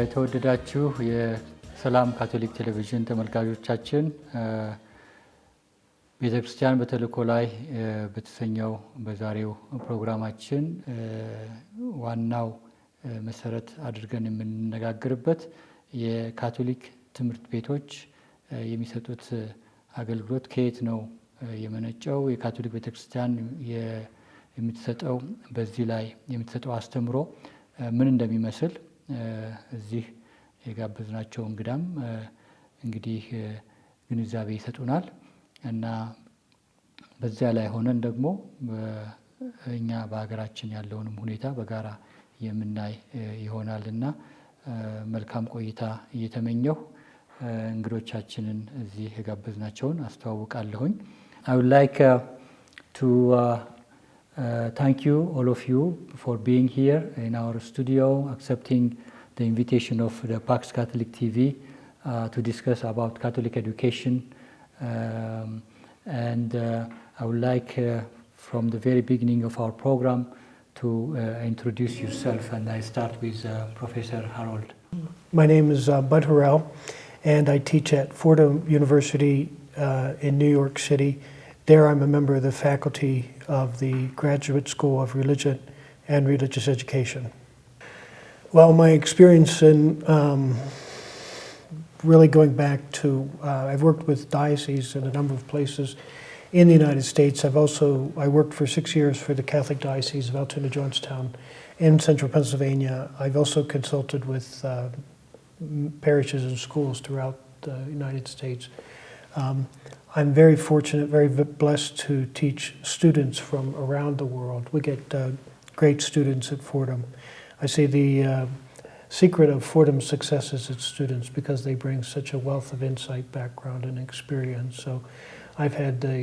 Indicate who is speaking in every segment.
Speaker 1: የተወደዳችሁ የሰላም ካቶሊክ ቴሌቪዥን ተመልካቾቻችን ቤተክርስቲያን በተልዕኮ ላይ በተሰኘው በዛሬው ፕሮግራማችን ዋናው መሰረት አድርገን የምንነጋገርበት የካቶሊክ ትምህርት ቤቶች የሚሰጡት አገልግሎት ከየት ነው የመነጨው፣ የካቶሊክ ቤተክርስቲያን የምትሰጠው በዚህ ላይ የምትሰጠው አስተምህሮ ምን እንደሚመስል እዚህ የጋበዝናቸው እንግዳም እንግዲህ ግንዛቤ ይሰጡናል እና በዚያ ላይ ሆነን ደግሞ እኛ በሀገራችን ያለውንም ሁኔታ በጋራ የምናይ ይሆናልና መልካም ቆይታ እየተመኘሁ እንግዶቻችንን እዚህ የጋበዝናቸውን አስተዋውቃለሁኝ። I would like to thank you, all of you, for being here in our studio, accepting the invitation of the Pax Catholic TV to discuss about Catholic education. I would like, from the very beginning of our program, to introduce yourself, and I start with Professor Harold.
Speaker 2: My name is Bud Harrell, and I teach at Fordham University in New York City. There I'm a member of the faculty of the Graduate School of Religion and Religious Education. Well, my experience in really going back to, I've worked with dioceses in a number of places in the United States. I worked for 6 years for the Catholic Diocese of Altoona, Johnstown in central Pennsylvania. I've also consulted with parishes and schools throughout the United States. I'm very fortunate, very blessed to teach students from around the world. We get great students at Fordham. I say the secret of Fordham's success is its students, because they bring such a wealth of insight, background, and experience. So I've had the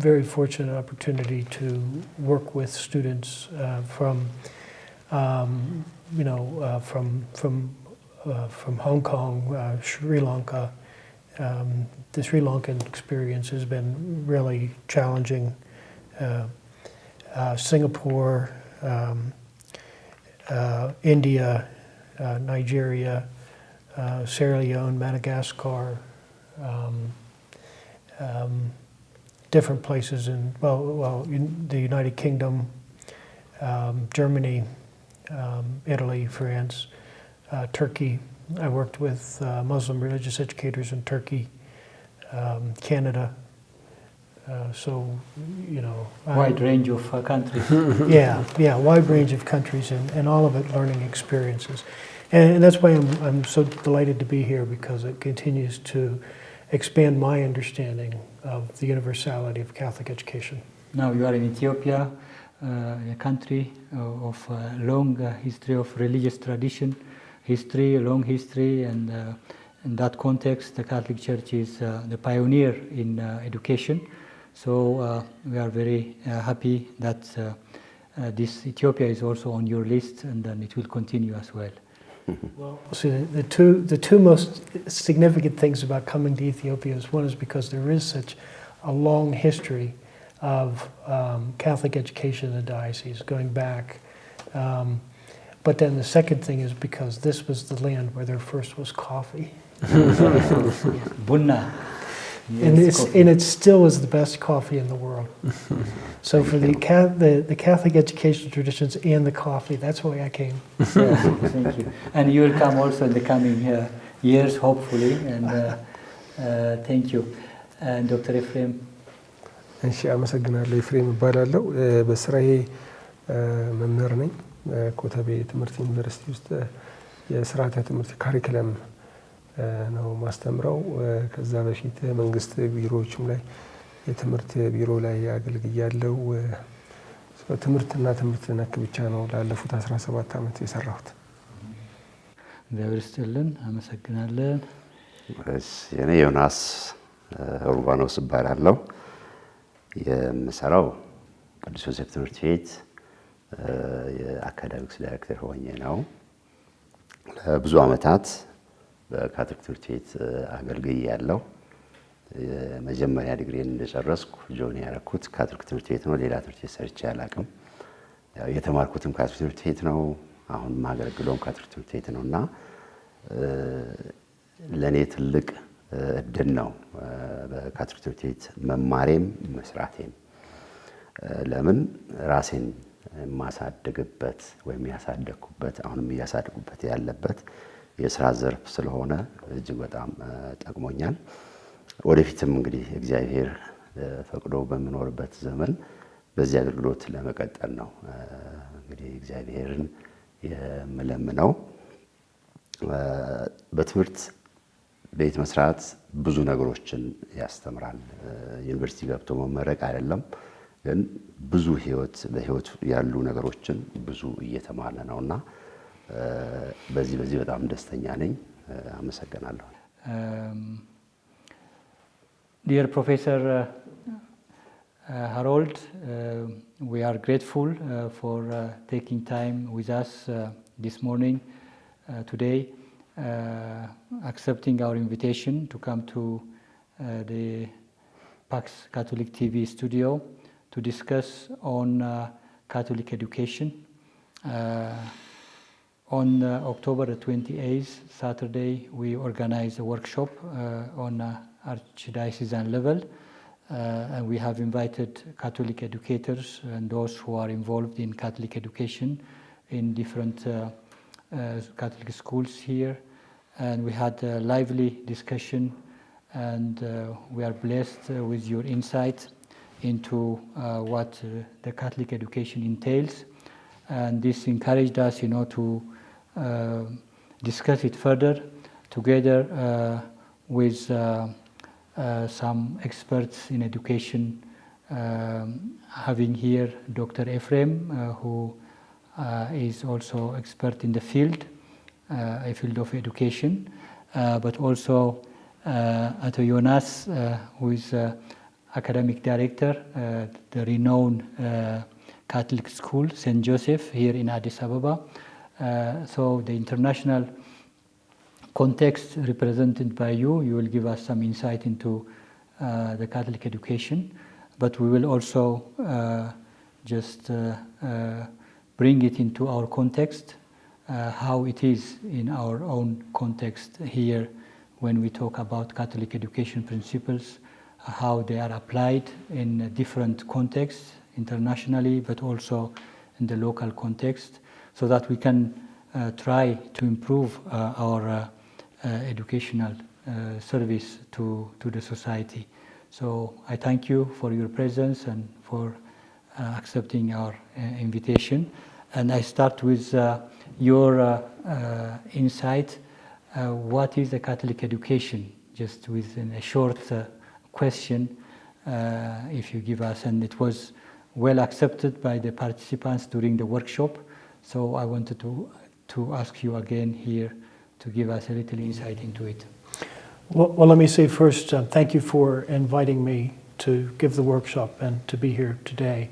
Speaker 2: very fortunate opportunity to work with students from Hong Kong, Sri Lanka. The Sri Lankan experience has been really challenging. Singapore, India, Nigeria, Sierra Leone, Madagascar, different places in the United Kingdom, Germany, Italy, France, Turkey. I worked with Muslim religious educators in Turkey, Canada.
Speaker 1: Wide range of countries.
Speaker 2: Yeah, wide range of countries, and all of it learning experiences. And that's why I'm so delighted to be here, because it continues to expand my understanding of the universality of Catholic education.
Speaker 1: Now you are in Ethiopia, a country of a long history of religious tradition, long history, and in that context, the Catholic Church is the pioneer in education. So we are very happy that this Ethiopia is also on your list, and then it will continue as well.
Speaker 2: Well, see, the two most significant things about coming to Ethiopia is, one is because there is such a long history of Catholic education in the diocese going back. But then the second thing is because this was the land where there first was coffee.
Speaker 1: Bunna.
Speaker 2: Yes, and it still is the best coffee in the world. So for the Catholic educational traditions and the coffee, that's why I came.
Speaker 1: Thank you. And you will come also in the coming years, hopefully. And thank you. And Dr. Ephraim.
Speaker 3: እሺ አመሰግናለሁ። ኤፍሬም እባላለሁ። በስራዬ መምህር ነኝ። ኮተቤ ትምህርት ዩኒቨርሲቲ ውስጥ የስርዓተ ትምህርት ካሪኩለም ነው ማስተምረው። ከዛ በፊት መንግስት ቢሮዎችም ላይ የትምህርት ቢሮ ላይ አገልግያለሁ። ትምህርትና ትምህርት ነክ ብቻ ነው ላለፉት 17 ዓመት የሰራሁት።
Speaker 1: እግዚአብሔር ይስጥልን። አመሰግናለን።
Speaker 4: እኔ ዮናስ ሩባኖስ እባላለሁ። የምሰራው ቅዱስ ዮሴፍ ትምህርት ቤት የአካዳሚክስ ዳይሬክተር ሆኜ ነው። ለብዙ ዓመታት በካቶሊክ ትምህርት ቤት አገልግያለሁ። የመጀመሪያ ዲግሪን እንደጨረስኩ ጆይን ያደረኩት ካቶሊክ ትምህርት ቤት ነው። ሌላ ትምህርት ቤት ሰርቼ አላውቅም። ያው የተማርኩትም ካቶሊክ ትምህርት ቤት ነው። አሁን ማገልግለውም ካቶሊክ ትምህርት ቤት ነውና ለኔ ትልቅ እድል ነው በካቶሊክ ትምህርት ቤት መማሬም መስራቴም። ለምን ራሴን ማሳደግበት ወይም ያሳደግኩበት አሁንም ያሳደግኩበት ያለበት የሥራ ዘርፍ ስለሆነ እጅግ በጣም ጠቅሞኛል። ወደፊትም እንግዲህ እግዚአብሔር ፈቅዶ በመኖርበት ዘመን በዚህ አገልግሎት ለመቀጠል ነው እንግዲህ እግዚአብሔርን የምለምነው። በትምህርት ቤት መስራት ብዙ ነገሮችን ያስተምራል። ዩኒቨርሲቲ ገብቶ መመረቅ አይደለም፣ ግን ብዙ በህይወት ያሉ ነገሮችን ብዙ እየተማረ ነውና በዚህ በጣም ደስተኛ ነኝ። አመሰግናለሁ።
Speaker 1: Dear Professor Harold, we are grateful for taking time with us this morning, today, accepting our invitation to come to the Pax Catholic TV studio to discuss on Catholic education. On October 28th, Saturday, we organized a workshop on archdiocesan level, and we have invited Catholic educators and those who are involved in Catholic education in different Catholic schools here, and we had a lively discussion, and we are blessed with your insight into what the Catholic education entails, and this encouraged us, to discuss it further together with some experts in education, having here Dr. Ephraim, who is also expert in the field of education, but also Ato Jonas, who is academic director, the renowned Catholic school, St. Joseph, here in Addis Ababa. So the international context represented by you will give us some insight into the Catholic education, but we will also just bring it into our context, how it is in our own context here when we talk about Catholic education principles, how they are applied in different contexts internationally, but also in the local context, so that we can try to improve our educational service to the society. So I thank you for your presence and for accepting our invitation. And I start with your insight. What is the Catholic education? Just within a short question, if you give us. And it was well accepted by the participants during the workshop. So I wanted to ask you again here to give us a little insight into it.
Speaker 2: Well, let me say first, thank you for inviting me to give the workshop and to be here today.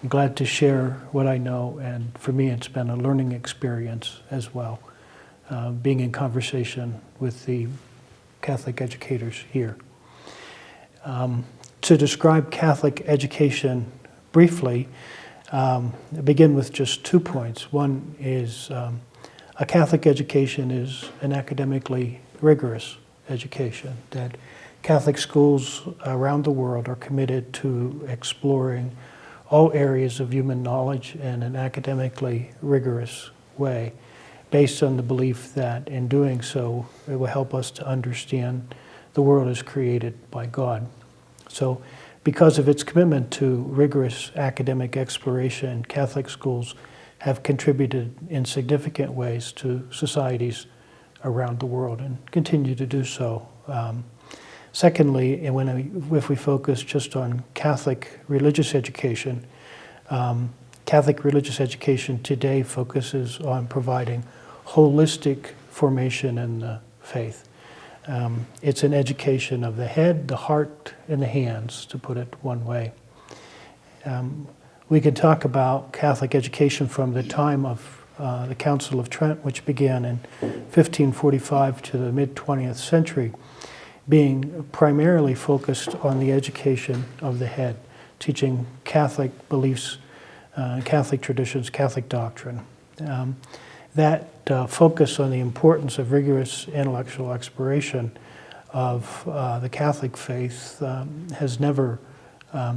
Speaker 2: I'm glad to share what I know, and for me it's been a learning experience as well, being in conversation with the Catholic educators here. To describe Catholic education briefly, begin with just 2 points. One is a Catholic education is an academically rigorous education, that Catholic schools around the world are committed to exploring all areas of human knowledge in an academically rigorous way, based on the belief that in doing so, it will help us to understand the world as created by God. So, because of its commitment to rigorous academic exploration, Catholic schools have contributed in significant ways to societies around the world and continue to do so. Secondly, if we focus just on Catholic religious education, Catholic religious education today focuses on providing holistic formation in the faith. It's an education of the head, the heart, and the hands, to put it one way. We can talk about Catholic education from the time of the Council of Trent, which began in 1545 to the mid-20th century, being primarily focused on the education of the head, teaching Catholic beliefs, Catholic traditions, Catholic doctrine. that focus on the importance of rigorous intellectual exploration of the Catholic faith has never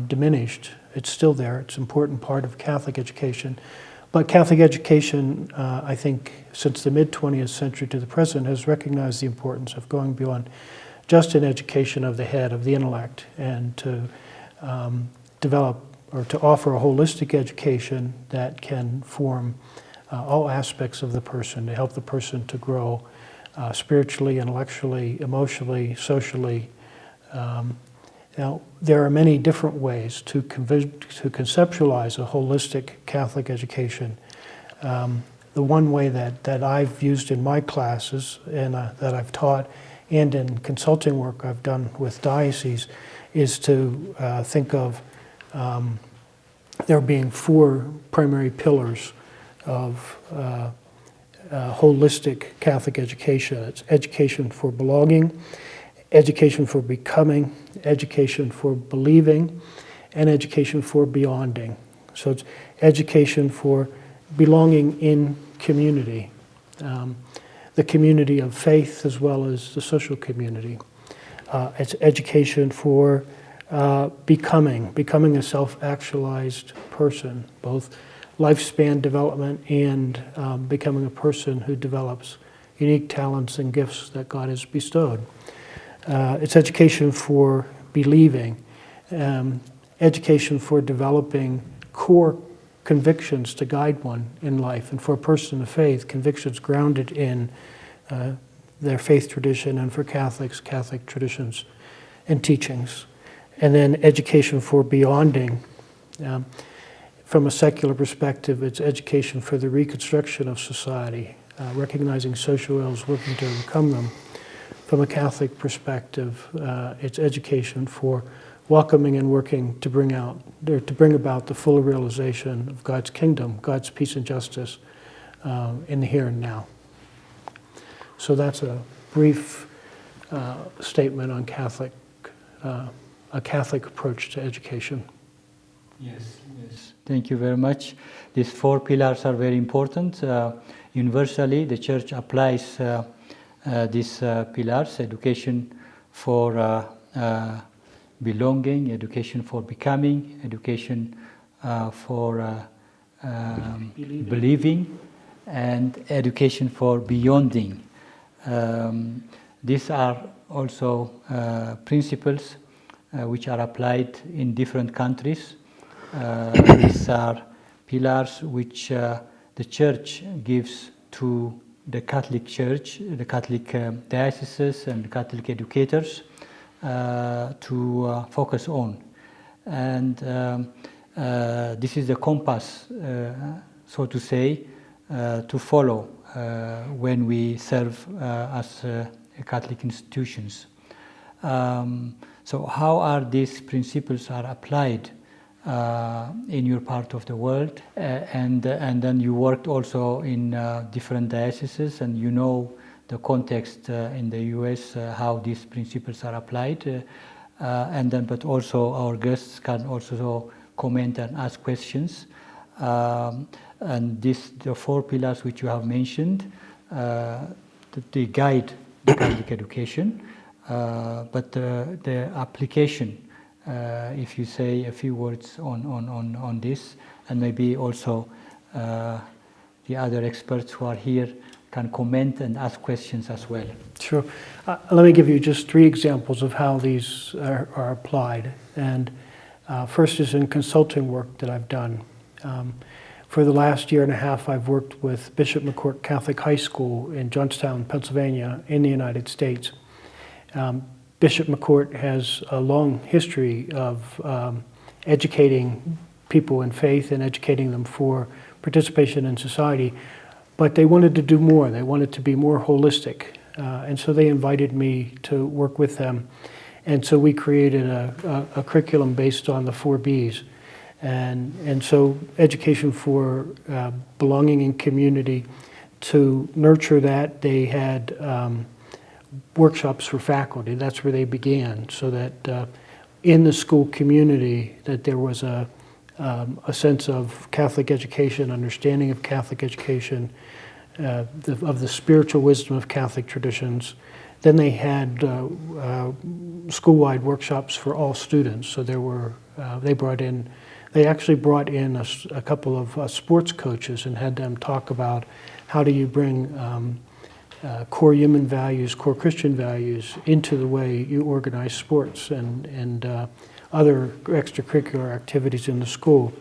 Speaker 2: diminished. It's still there. It's an important part of Catholic education. But Catholic education, I think, since the mid-20th century to the present, has recognized the importance of going beyond just an education of the head, of the intellect, and to develop or to offer a holistic education that can form all aspects of the person, to help the person to grow spiritually, intellectually, emotionally, socially. Now, there are many different ways to conceptualize a holistic Catholic education. The one way that I've used in my classes and that I've taught and in consulting work I've done with dioceses is to think of there being 4 primary pillars of holistic Catholic education. It's education for belonging, education for becoming, education for believing, and education for beyonding. So it's education for belonging in community, the community of faith as well as the social community. It's education for becoming a self-actualized person, both lifespan development and becoming a person who develops unique talents and gifts that God has bestowed. It's education for believing, education for developing core convictions to guide one in life, and for a person of faith, convictions grounded in their faith tradition, and for Catholics, Catholic traditions and teachings. And then education for beyonding. From a secular perspective, it's education for the reconstruction of society, recognizing social ills, working to overcome them. From a Catholic perspective, it's education for welcoming and working to bring about the full realization of God's kingdom, God's peace and justice in the here and now. So that's a brief statement on a Catholic approach to education.
Speaker 1: Yes. Thank you very much. These 4 pillars are very important. Universally, the Church applies these pillars: education for belonging, education for becoming, education for believing, and education for beyonding. These are also principles which are applied in different countries. These are pillars which the Church gives to the Catholic Church, the Catholic dioceses and Catholic educators to focus on. And this is the compass, so to say, to follow when we serve as Catholic institutions. So how are these principles are applied in your part of the world, and then you worked also in different dioceses, and you know the context in the U.S. How these principles are applied, and then but also our guests can also comment and ask questions. And the 4 pillars which you have mentioned, they guide the Catholic education, but the application. If you say a few words on this, and maybe also the other experts who are here can comment and ask questions as well.
Speaker 2: Sure. Let me give you just 3 examples of how these are applied. And first is in consulting work that I've done. For the last year and a half, I've worked with Bishop McCourt Catholic High School in Johnstown, Pennsylvania, in the United States. Bishop McCourt has a long history of educating people in faith and educating them for participation in society, but they wanted to do more. They wanted to be more holistic, and so they invited me to work with them. And so we created a curriculum based on the 4 B's. And so education for belonging in community, to nurture that, they had workshops for faculty. That's where they began, so that in the school community that there was a sense of Catholic education, understanding of Catholic education, of the spiritual wisdom of Catholic traditions. Then they had school-wide workshops for all students. So there were, they actually brought in a couple of sports coaches and had them talk about how do you bring core human values, core Christian values into the way you organize sports and other extracurricular activities in the school.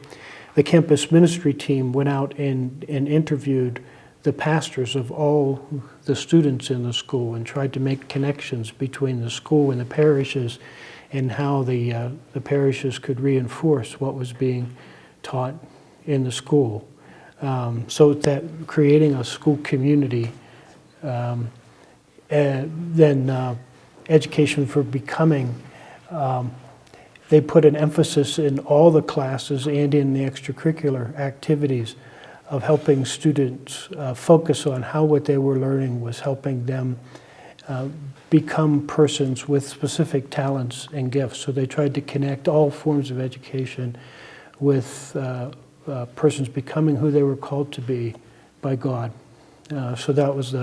Speaker 2: The campus ministry team went out and interviewed the pastors of all the students in the school and tried to make connections between the school and the parishes and how the parishes could reinforce what was being taught in the school. So that creating a school community, and then education for becoming, they put an emphasis in all the classes and in the extracurricular activities of helping students focus on how what they were learning was helping them become persons with specific talents and gifts. So they tried to connect all forms of education with persons becoming who they were called to be by God. So that was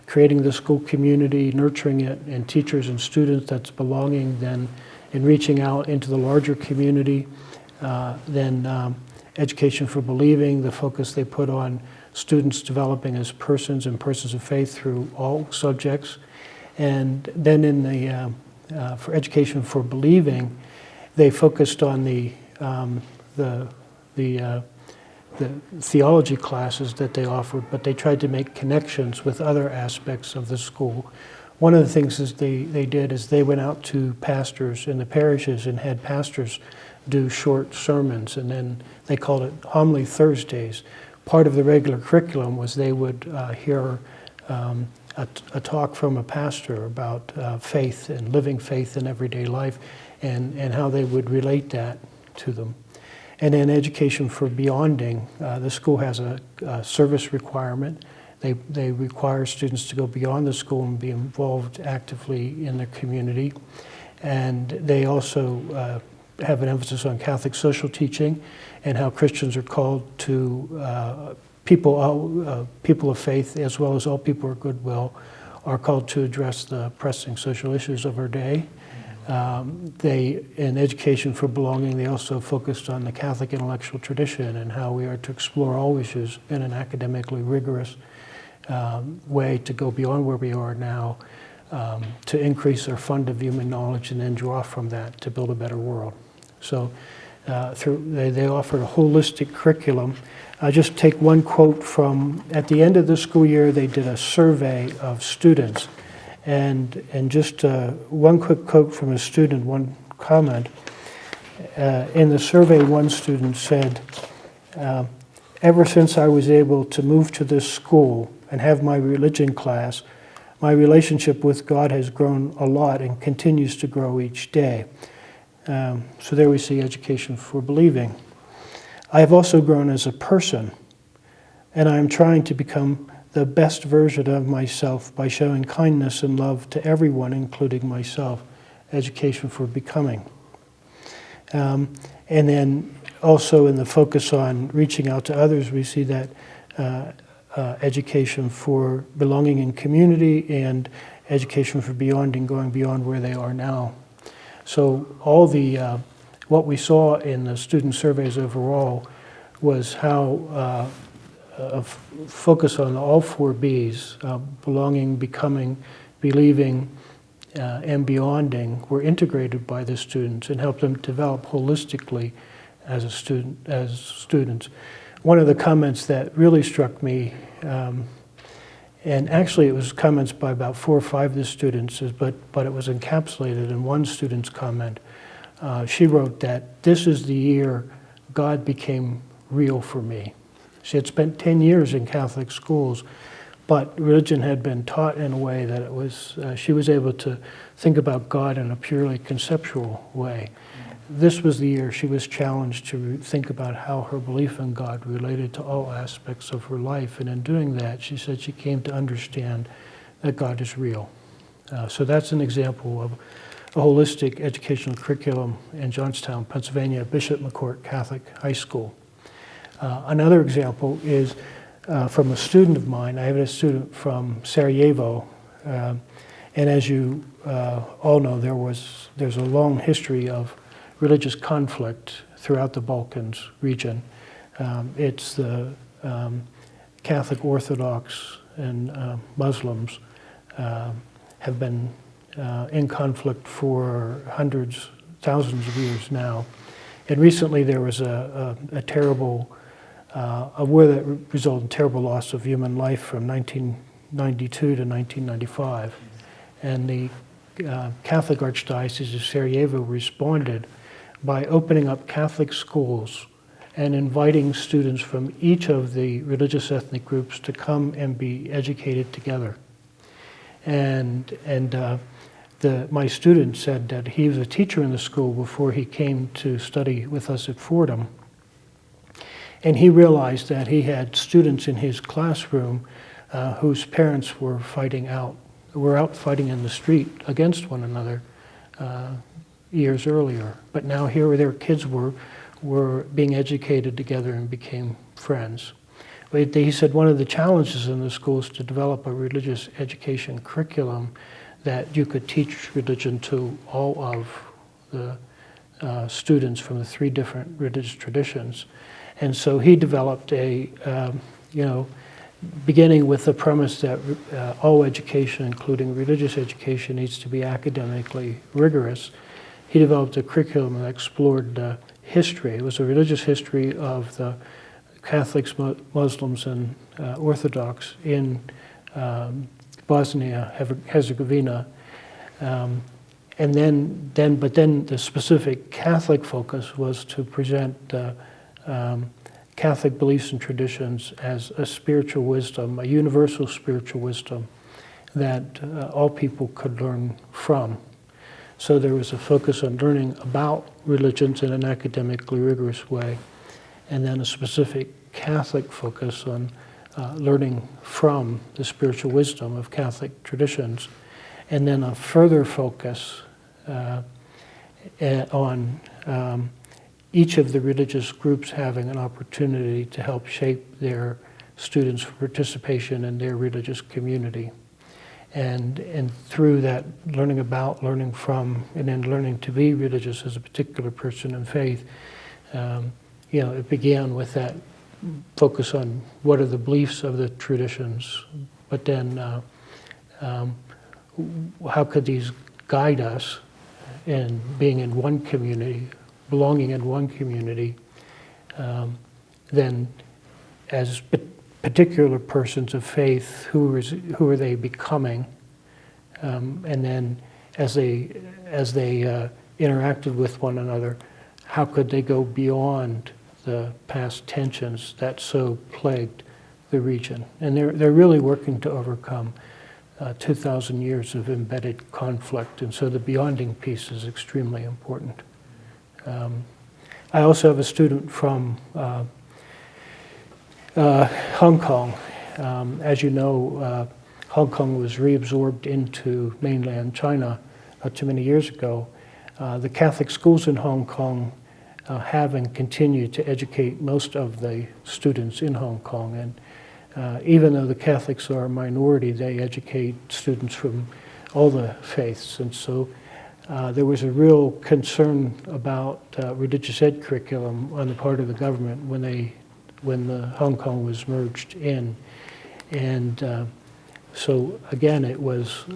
Speaker 2: creating the school community, nurturing it, and teachers and students that's belonging, then and reaching out into the larger community, then education for believing, the focus they put on students developing as persons and persons of faith through all subjects. And then in the for education for believing, they focused on the theology classes that they offered, but they tried to make connections with other aspects of the school. One of the things is they did is they went out to pastors in the parishes and had pastors do short sermons, and then they called it Homily Thursdays. Part of the regular curriculum was they would hear a talk from a pastor about faith and living faith in everyday life and how they would relate that to them. And then education for beyonding. The school has a service requirement. They require students to go beyond the school and be involved actively in the community. And they also have an emphasis on Catholic social teaching and how Christians are called to people of faith, as well as all people of goodwill, are called to address the pressing social issues of our day. In education for belonging, they also focused on the Catholic intellectual tradition and how we are to explore all issues in an academically rigorous way to go beyond where we are now, to increase our fund of human knowledge and then draw from that to build a better world. So they offered a holistic curriculum. I'll just take one quote from, at the end of the school year, they did a survey of students. And just one quick quote from a student, one comment. In the survey, one student said, ever since I was able to move to this school and have my religion class, my relationship with God has grown a lot and continues to grow each day. So there we see education for believing. I have also grown as a person, and I am trying to become the best version of myself by showing kindness and love to everyone, including myself. Education for becoming. And then also in the focus on reaching out to others, we see that education for belonging in community and education for beyonding, going beyond where they are now. So all the what we saw in the student surveys overall was how focus on all four B's, belonging, becoming, believing, and beyonding, were integrated by the students and helped them develop holistically as students. One of the comments that really struck me, and actually it was comments by about 4 or 5 of the students, but it was encapsulated in one student's comment. She wrote that this is the year God became real for me. She had spent 10 years in Catholic schools, but religion had been taught in a way that it was, she was able to think about God in a purely conceptual way. This was the year she was challenged to think about how her belief in God related to all aspects of her life. And in doing that, she said she came to understand that God is real. So that's an example of a holistic educational curriculum in Johnstown, Pennsylvania, Bishop McCourt Catholic High School. Another example is from a student of mine. I have a student from Sarajevo, and as you all know, there's a long history of religious conflict throughout the Balkans region. It's the Catholic Orthodox and Muslims have been in conflict for hundreds, thousands of years now. And recently there was a terrible a war that resulted in terrible loss of human life from 1992 to 1995. And the Catholic Archdiocese of Sarajevo responded by opening up Catholic schools and inviting students from each of the religious ethnic groups to come and be educated together. My student said that he was a teacher in the school before he came to study with us at Fordham. And he realized that he had students in his classroom whose parents were out fighting in the street against one another years earlier. But now here their kids were being educated together and became friends. But he said one of the challenges in the school is to develop a religious education curriculum that you could teach religion to all of the students from the 3 different religious traditions. And so he developed beginning with the premise that all education, including religious education, needs to be academically rigorous. He developed a curriculum that explored history. It was a religious history of the Catholics, Muslims, and Orthodox in Bosnia, Herzegovina. But then the specific Catholic focus was to present Catholic beliefs and traditions as a spiritual wisdom, a universal spiritual wisdom that all people could learn from. So there was a focus on learning about religions in an academically rigorous way, and then a specific Catholic focus on learning from the spiritual wisdom of Catholic traditions, and then a further focus on each of the religious groups having an opportunity to help shape their students' for participation in their religious community. And through that learning about, learning from, and then learning to be religious as a particular person in faith, it began with that focus on what are the beliefs of the traditions, but then how could these guide us in being in one community, belonging in one community, then as particular persons of faith, who are they becoming, and then as they interacted with one another, how could they go beyond the past tensions that so plagued the region? And they're really working to overcome 2,000 years of embedded conflict, and so the beyonding piece is extremely important. I also have a student from Hong Kong. As you know, Hong Kong was reabsorbed into mainland China not too many years ago. The Catholic schools in Hong Kong have and continue to educate most of the students in Hong Kong. And even though the Catholics are a minority, they educate students from all the faiths. And so there was a real concern about religious ed curriculum on the part of the government when the Hong Kong was merged in. And so again, it was,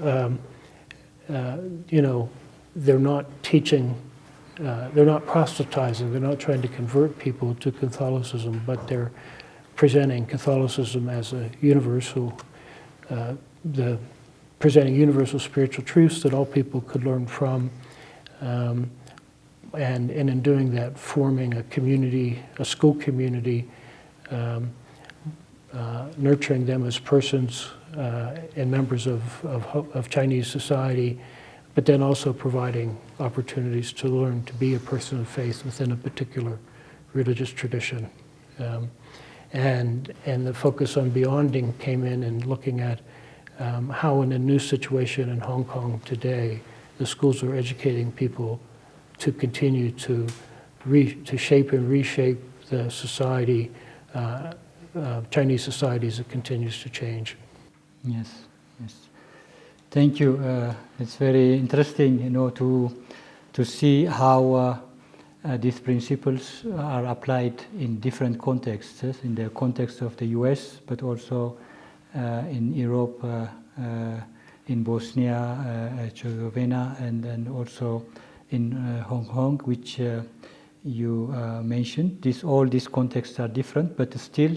Speaker 2: they're not teaching, they're not proselytizing, they're not trying to convert people to Catholicism, but they're presenting Catholicism as a universal, presenting universal spiritual truths that all people could learn from, and in doing that, forming a community, a school community, nurturing them as persons and members of Chinese society, but then also providing opportunities to learn to be a person of faith within a particular religious tradition. And the focus on beyonding came in and looking at how in a new situation in Hong Kong today, the schools are educating people to continue to shape and reshape the society Chinese society as it continues to change.
Speaker 1: Yes, yes. Thank you. It's very interesting, to see how these principles are applied in different contexts, in the context of the US, but also in Europe, in Bosnia, Herzegovina, and also in Hong Kong, which you mentioned. All these contexts are different, but still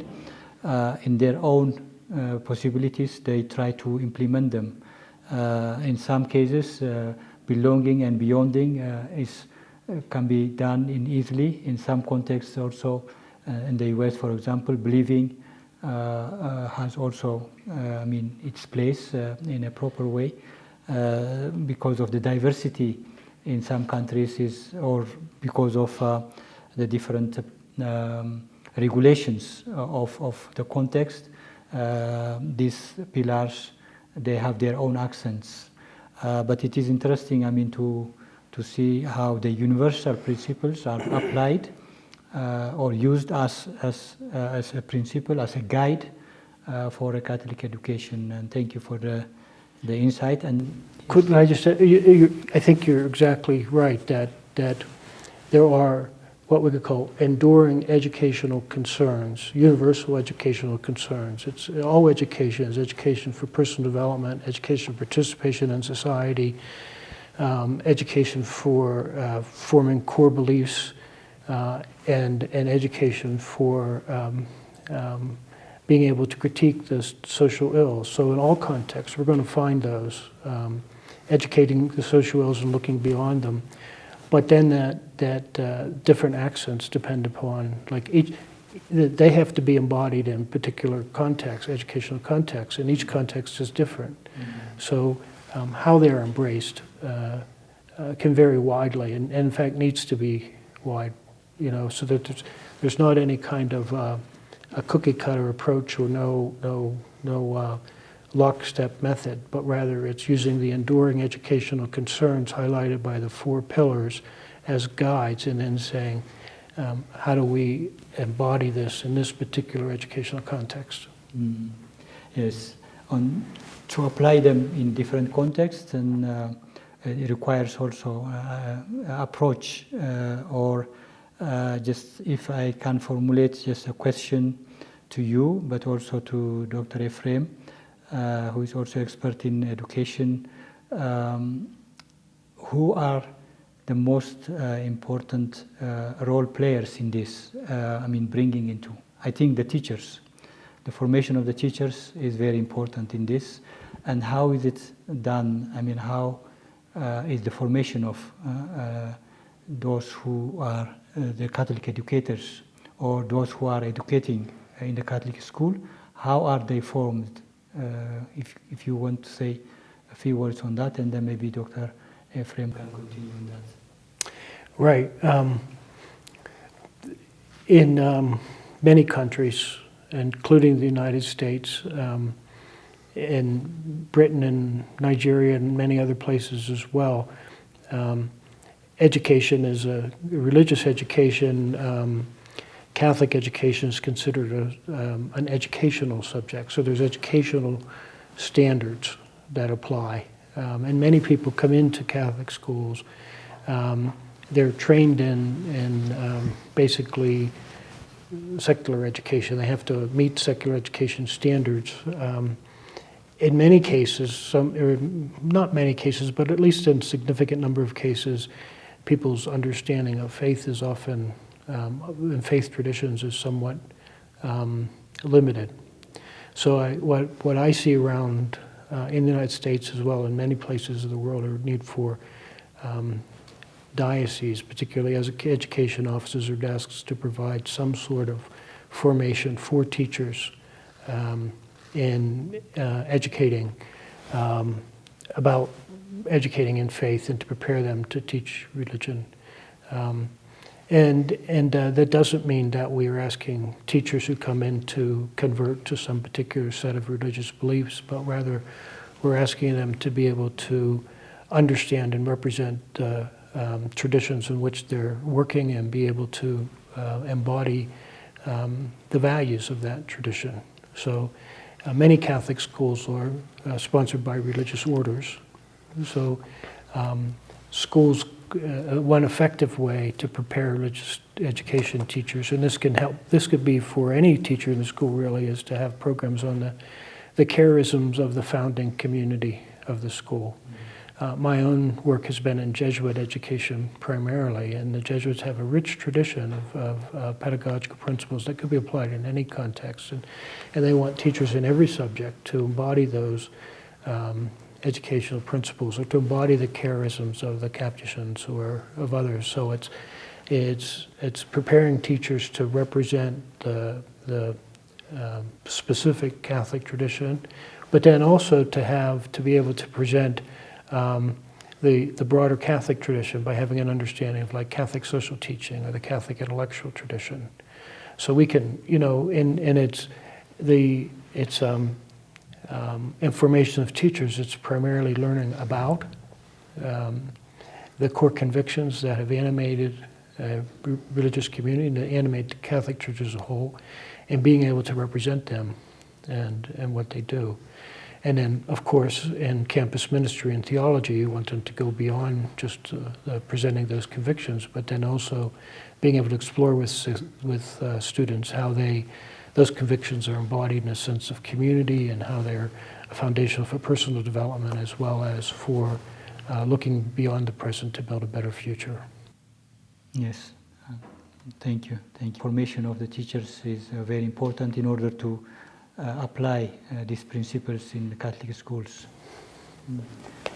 Speaker 1: in their own possibilities, they try to implement them. In some cases, belonging and beyonding can be done easily. In some contexts also, in the US, for example, believing has also, its place in a proper way because of the diversity in some countries or because of the different regulations of the context. These pillars, they have their own accents. But it is interesting, to see how the universal principles are applied or used as a principle, as a guide for a Catholic education. And thank you for the insight. And
Speaker 2: could I just say, I think you're exactly right that there are what we could call enduring educational concerns, universal educational concerns. It's all education is education for personal development, education for participation in society, education for forming core beliefs, and education for being able to critique the social ills. So in all contexts, we're going to find those, educating the social ills and looking beyond them. But then that different accents depend upon, they have to be embodied in particular contexts, educational contexts, and each context is different. Mm-hmm. So how they're embraced can vary widely, and in fact needs to be wide, so that there's not any kind of a cookie cutter approach or no lockstep method, but rather it's using the enduring educational concerns highlighted by the 4 pillars as guides, and then saying, how do we embody this in this particular educational context?
Speaker 1: Mm. Yes, to apply them in different contexts, and it requires also approach, or just if I can formulate just a question to you, but also to Dr. Ephraim, who is also expert in education. Who are the most important role players in this, bringing into? I think the teachers. The formation of the teachers is very important in this. And how is it done? How is the formation of those who are the Catholic educators, or those who are educating in the Catholic school? How are they formed? If you want to say a few words on that, and then maybe Dr. Ephraim can continue on that.
Speaker 2: Right. In many countries, including the United States, in Britain and Nigeria and many other places as well, education is a religious education. Catholic education is considered an educational subject, so there's educational standards that apply. And many people come into Catholic schools. They're trained in basically secular education. They have to meet secular education standards. In many cases, not many cases, but at least in a significant number of cases, people's understanding of faith is often in faith traditions is somewhat limited. So what I see around in the United States as well, in many places of the world, are need for dioceses, particularly as education offices or desks, to provide some sort of formation for teachers in educating about educating in faith and to prepare them to teach religion. And that doesn't mean that we are asking teachers who come in to convert to some particular set of religious beliefs, but rather we're asking them to be able to understand and represent traditions in which they're working and be able to embody the values of that tradition. So many Catholic schools are sponsored by religious orders. So schools, one effective way to prepare religious education teachers, and this can help, this could be for any teacher in the school really, is to have programs on the charisms of the founding community of the school. My own work has been in Jesuit education primarily, and the Jesuits have a rich tradition of pedagogical principles that could be applied in any context. And they want teachers in every subject to embody those educational principles, or to embody the charisms of the Capuchins or of others. So it's preparing teachers to represent the specific Catholic tradition, but then also to be able to present the broader Catholic tradition by having an understanding of like Catholic social teaching or the Catholic intellectual tradition. So we can, you know, and it's information of teachers. It's primarily learning about the core convictions that have animated religious community and that animate the Catholic Church as a whole, and being able to represent them and what they do. And then, of course, in campus ministry and theology, you want them to go beyond just presenting those convictions, but then also being able to explore with students how those convictions are embodied in a sense of community, and how they're foundational for personal development as well as for looking beyond the present to build a better future.
Speaker 1: Yes, thank you. Thank you. Formation of the teachers is very important in order to apply these principles in the Catholic schools.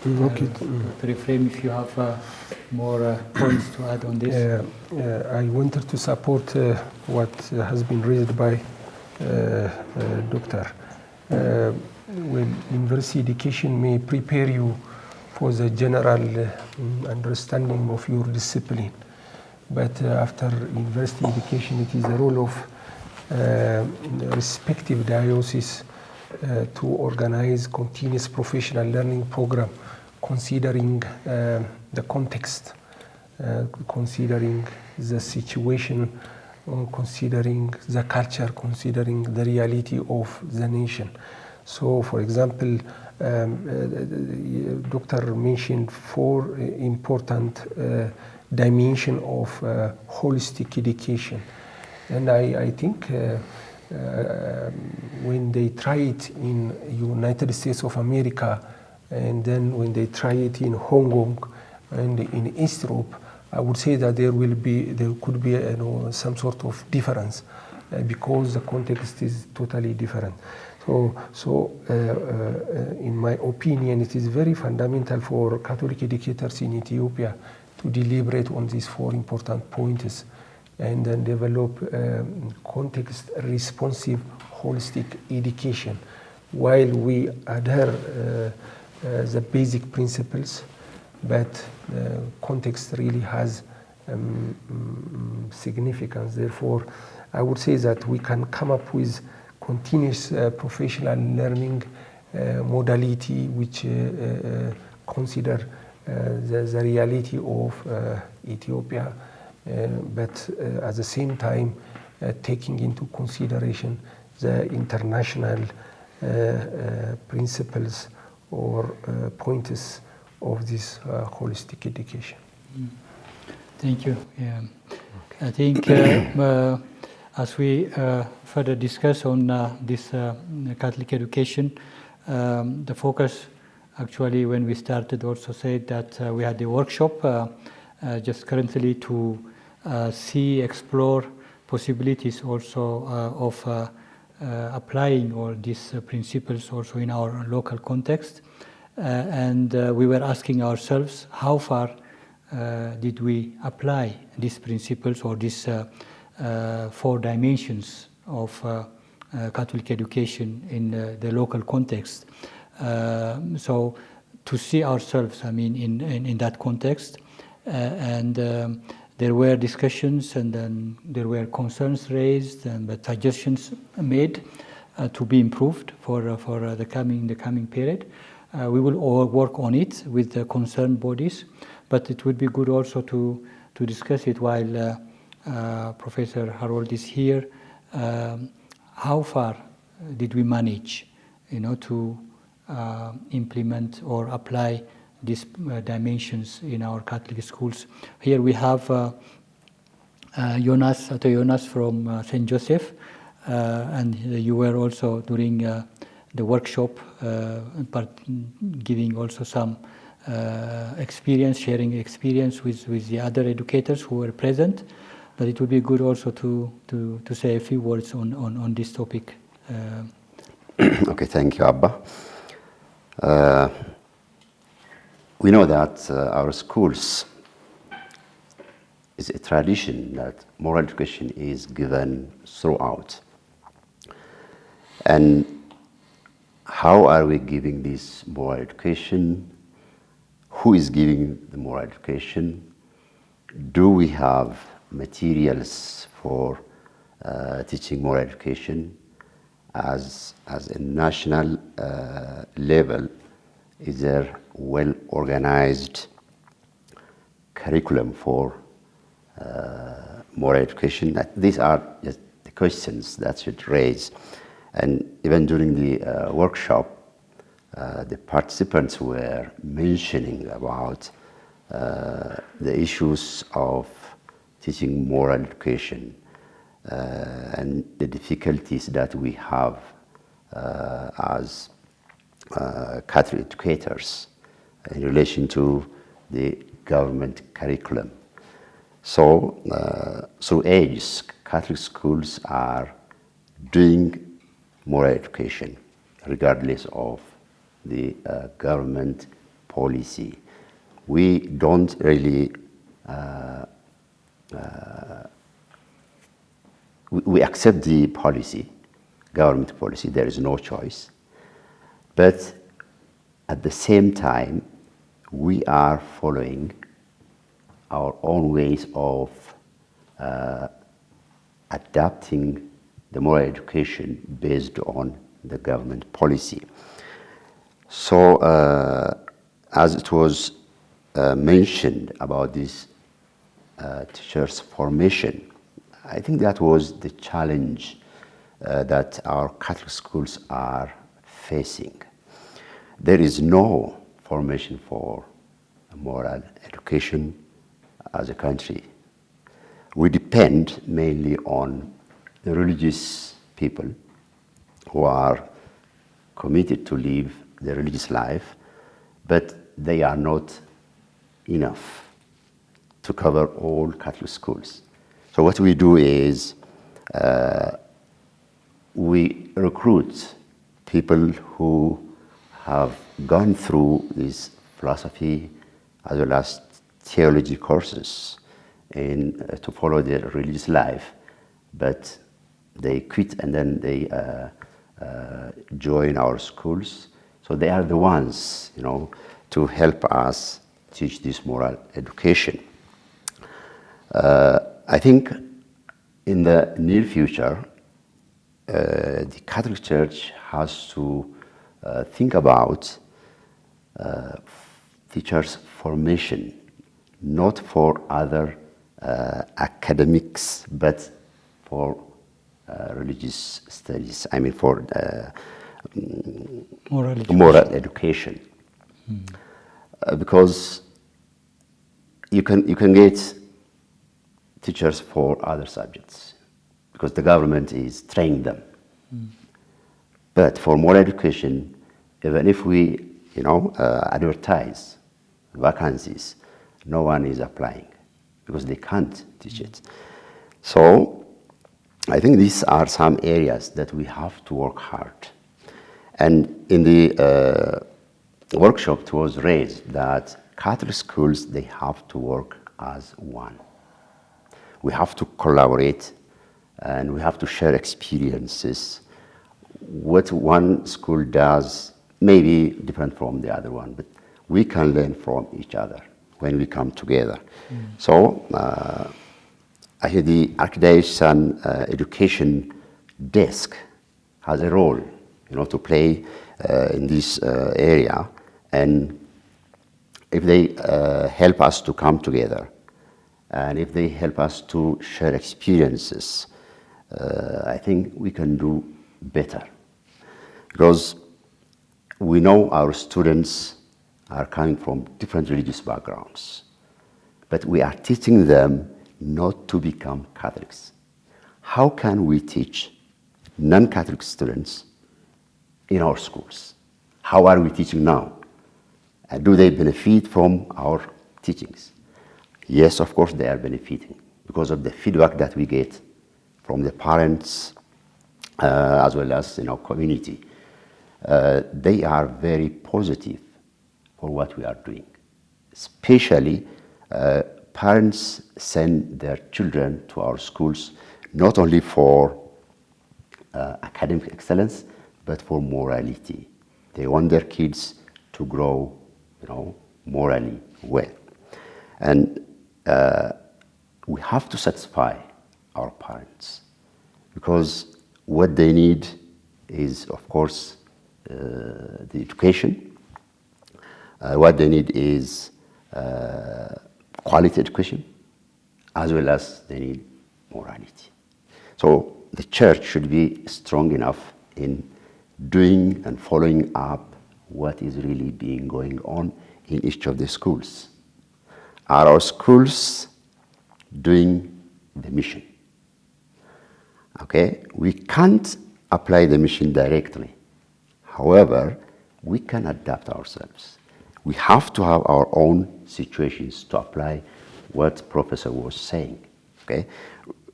Speaker 3: Okay.
Speaker 1: To reframe, if you have more points to add on this.
Speaker 3: I wanted to support what has been raised by Doctor. Well, university education may prepare you for the general understanding of your discipline, but after university education, it is the role of respective dioceses to organize continuous professional learning program, considering the context, considering the situation, considering the culture, considering the reality of the nation. So, for example, Doctor mentioned 4 important dimensions of holistic education. And I think when they try it in United States of America, and then when they try it in Hong Kong and in East Europe, I would say that there could be some sort of difference because the context is totally different. So in my opinion, it is very fundamental for Catholic educators in Ethiopia to deliberate on these 4 important points, and then develop context-responsive holistic education, while we adhere the basic principles, but context really has significance. Therefore, I would say that we can come up with continuous professional learning modality which consider the reality of Ethiopia, but at the same time taking into consideration the international principles or points of this holistic education.
Speaker 1: Thank you. Yeah. I think as we further discuss on this Catholic education, the focus actually when we started also said that we had a workshop just currently to explore possibilities also of applying all these principles also in our local context. And we were asking ourselves how far did we apply these principles or these 4 dimensions of Catholic education in the local context. So to see ourselves, I mean, in that context, and there were discussions, and then there were concerns raised, and suggestions made to be improved for the coming period. We will all work on it with the concerned bodies, but it would be good also to discuss it while Professor Harold is here, how far did we manage, to implement or apply these dimensions in our Catholic schools? Here we have Jonas from St. Joseph, and you were also during the workshop, giving also some sharing experience with the other educators who were present. But it would be good also to say a few words on this topic.
Speaker 4: Okay, thank you, Abba. We know that our schools is a tradition that moral education is given throughout. And how are we giving this moral education? Who is giving the moral education? Do we have materials for teaching moral education? As a national level, is there well-organized curriculum for moral education? These are just the questions that should raise. And even during the workshop, the participants were mentioning about the issues of teaching moral education and the difficulties that we have as Catholic educators in relation to the government curriculum. So, through ages, Catholic schools are doing moral education regardless of the government policy. We don't really we accept the policy, government policy, there is no choice. But at the same time, we are following our own ways of adapting the moral education based on the government policy. So, as it was mentioned about this teachers' formation, I think that was the challenge that our Catholic schools are facing. There is no formation for moral education as a country. We depend mainly on the religious people who are committed to live the religious life, but they are not enough to cover all Catholic schools. So what we do is we recruit people who have gone through this philosophy as well as theology courses to follow their religious life, but they quit and then they join our schools. So they are the ones, to help us teach this moral education. I think in the near future, the Catholic Church has to think about teachers' formation, not for other academics, but for religious studies. I mean, for moral education. Because you can get teachers for other subjects, because the government is training them. But for moral education, even if we, advertise vacancies, no one is applying because they can't teach it. So I think these are some areas that we have to work hard. And in the workshop, it was raised that Catholic schools, they have to work as one. We have to collaborate and we have to share experiences. What one school does may be different from the other one, but we can learn from each other when we come together. So I think the Archdiocesan Education Desk has a role, to play in this area. And if they help us to come together, and if they help us to share experiences, I think we can do better, because we know our students are coming from different religious backgrounds, but we are teaching them not to become Catholics. How can we teach non-Catholic students in our schools? How are we teaching now? Do they benefit from our teachings? Yes, of course they are benefiting because of the feedback that we get from the parents as well as community. They are very positive for what we are doing. Especially parents send their children to our schools not only for academic excellence, but for morality. They want their kids to grow, morally well. And we have to satisfy our parents, because what they need is, of course, the education. What they need is quality education, as well as they need morality. So the church should be strong enough in doing and following up what is really being going on in each of the schools. Are our schools doing the mission? Okay, we can't apply the mission directly. However, we can adapt ourselves. We have to have our own situations to apply what Professor was saying. Okay,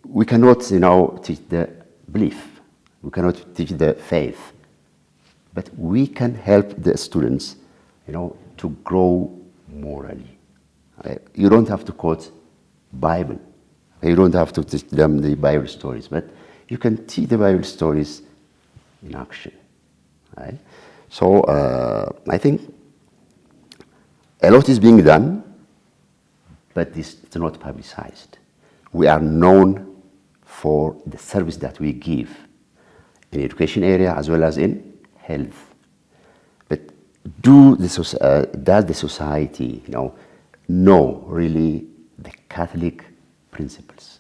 Speaker 4: we cannot, teach the belief. We cannot teach the faith, but we can help the students, to grow morally. Okay? You don't have to quote Bible. Okay? You don't have to teach them the Bible stories, but you can teach the Bible stories in action. Right? So I think a lot is being done, but it's not publicized. We are known for the service that we give in the education area as well as in health. But does the society, know really the Catholic principles?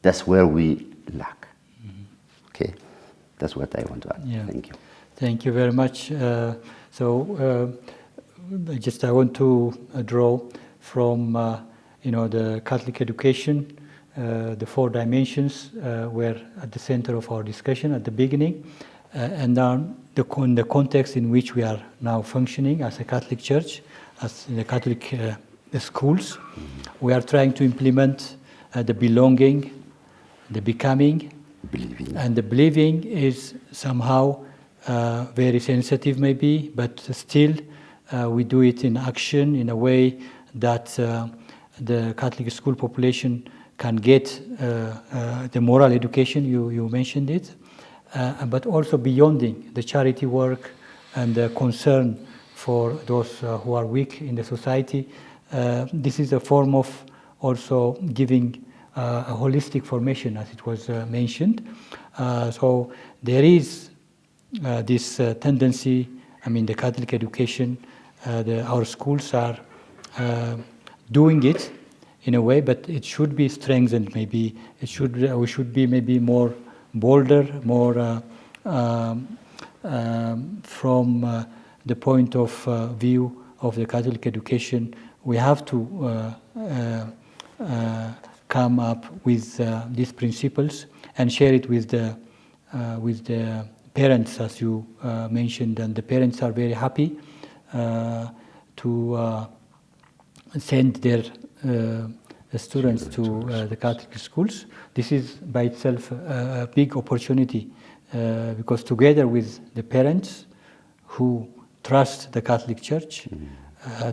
Speaker 4: That's where we lack. Mm-hmm. Okay, that's what I want to add.
Speaker 1: Yeah.
Speaker 4: Thank you.
Speaker 1: Thank you very much. I want to draw from the Catholic education. The four dimensions were at the center of our discussion at the beginning, and now the context in which we are now functioning as a Catholic Church, as the Catholic schools. We are trying to implement the belonging, the becoming,
Speaker 4: Believing.
Speaker 1: and the believing is somehow very sensitive maybe, but still we do it in action in a way that the Catholic school population can get the moral education, you mentioned it, but also beyond the charity work and the concern for those who are weak in the society. This is a form of also giving a holistic formation, as it was mentioned. So there is this tendency, the Catholic education, our schools are doing it in a way, but it should be strengthened. Maybe we should be maybe more bolder, more from the point of view of the Catholic education. We have to come up with these principles and share it with the parents, as you mentioned, and the parents are very happy to send their students to the Catholic schools. This is by itself a big opportunity because together with the parents who trust the Catholic Church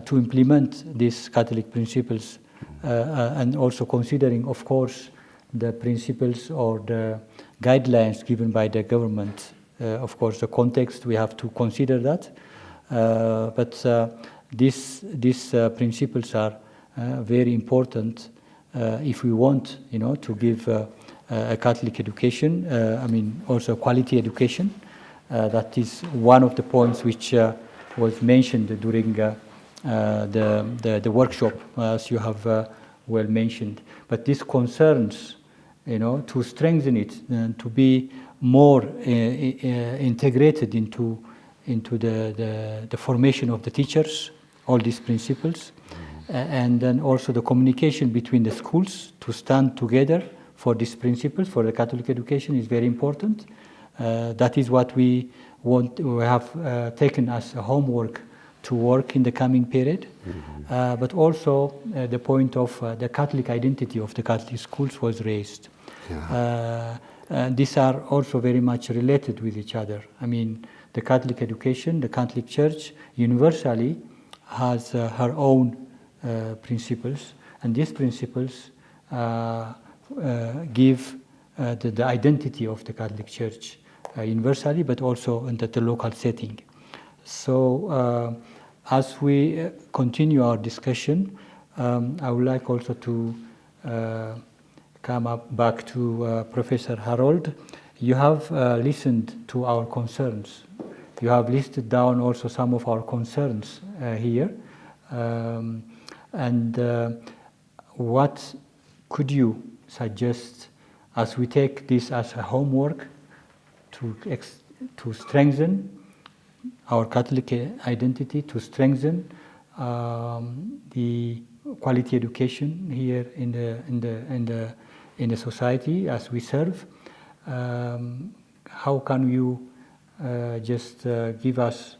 Speaker 1: to implement these Catholic principles and also considering, of course, the principles or the guidelines given by the government. Of course, the context, we have to consider that. But these principles are very important if we want, to give a Catholic education. Also quality education. That is one of the points which was mentioned during the workshop, as you have well mentioned. But these concerns, to strengthen it and to be more integrated into the formation of the teachers, all these principles, and then also the communication between the schools to stand together for these principles for the Catholic education is very important. That is what we have taken as a homework to work in the coming period. But also the point of the Catholic identity of the Catholic schools was raised. These are also very much related with each other. I mean, the Catholic education, the Catholic Church universally has her own principles, and these principles give the identity of the Catholic Church universally, but also in the local setting. So as we continue our discussion, I would like also to come back to Professor Harold. You have listened to our concerns. You have listed down also some of our concerns here. What could you suggest as we take this as a homework to strengthen our Catholic identity, to strengthen the quality education here in the society as we serve? How can you just give us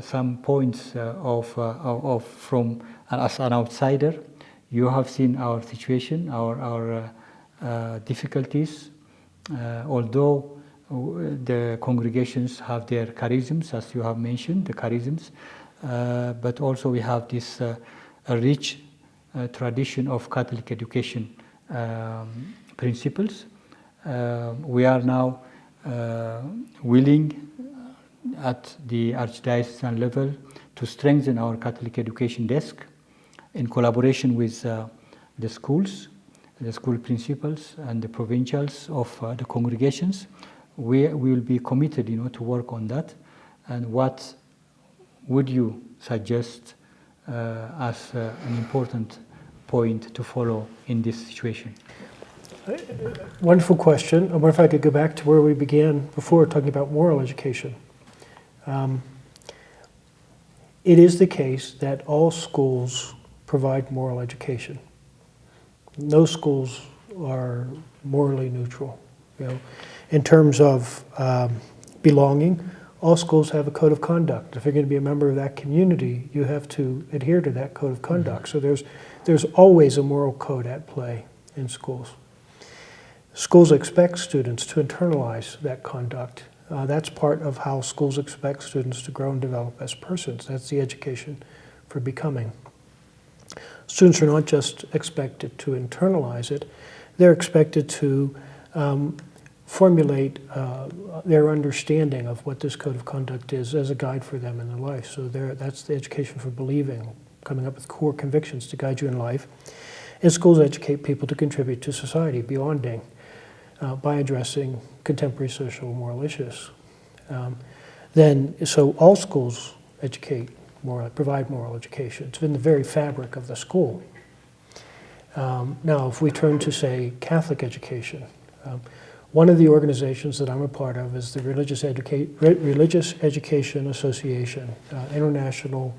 Speaker 1: some points from as an outsider? You have seen our situation, our difficulties, although the congregations have their charisms, as you have mentioned, the charisms, but also we have this a rich tradition of Catholic education principles. We are now willing at the archdiocesan level to strengthen our Catholic education desk in collaboration with the schools, the school principals and the provincials of the congregations. We will be committed, to work on that. And what would you suggest as an important point to follow in this situation?
Speaker 2: Wonderful question. I wonder if I could go back to where we began before, talking about moral education. It is the case that all schools provide moral education. No schools are morally neutral. In terms of belonging, all schools have a code of conduct. If you're going to be a member of that community, you have to adhere to that code of conduct. So there's always a moral code at play in schools. Schools expect students to internalize that conduct. That's part of how schools expect students to grow and develop as persons. That's the education for becoming. Students are not just expected to internalize it, they're expected to formulate their understanding of what this code of conduct is as a guide for them in their life. So that's the education for believing, coming up with core convictions to guide you in life. And schools educate people to contribute to society, beyonding, by addressing contemporary social and moral issues. So all schools provide moral education. It's in the very fabric of the school. Now, if we turn to, say, Catholic education, one of the organizations that I'm a part of is the Religious Education Association, international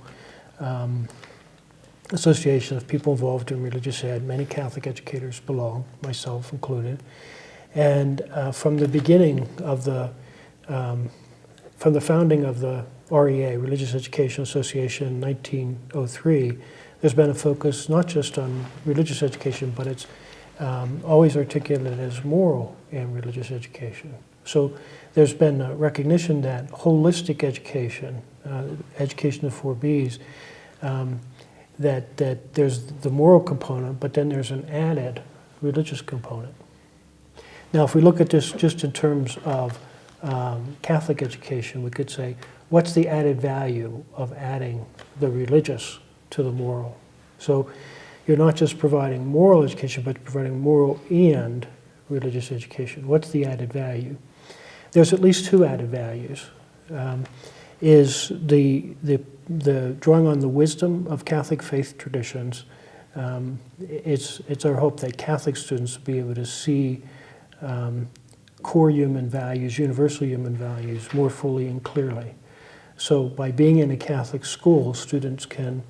Speaker 2: association of people involved in religious ed. Many Catholic educators belong, myself included. And from the beginning of from the founding of the REA, Religious Education Association, in 1903, there's been a focus not just on religious education, but it's always articulated as moral and religious education. So there's been a recognition that holistic education, education of 4 Bs, that there's the moral component, but then there's an added religious component. Now, if we look at this just in terms of Catholic education, we could say, what's the added value of adding the religious to the moral? So you're not just providing moral education, but providing moral and religious education. What's the added value? There's at least 2 added values. Is the drawing on the wisdom of Catholic faith traditions it's our hope that Catholic students will be able to see core human values, universal human values, more fully and clearly. So by being in a Catholic school, students can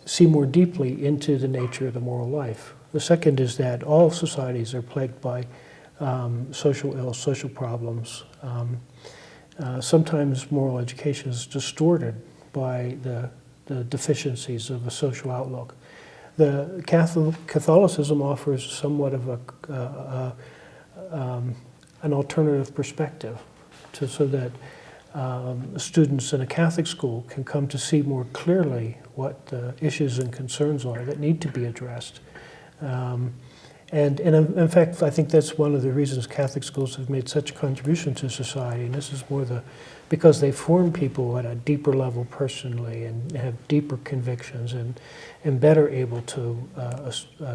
Speaker 2: see more deeply into the nature of the moral life. The second is that all societies are plagued by social ills, social problems. Sometimes moral education is distorted by the deficiencies of a social outlook. The Catholicism offers somewhat of an alternative perspective so that students in a Catholic school can come to see more clearly what the issues and concerns are that need to be addressed. And in fact, I think that's one of the reasons Catholic schools have made such a contribution to society, and this is more because they form people at a deeper level personally and have deeper convictions and better able to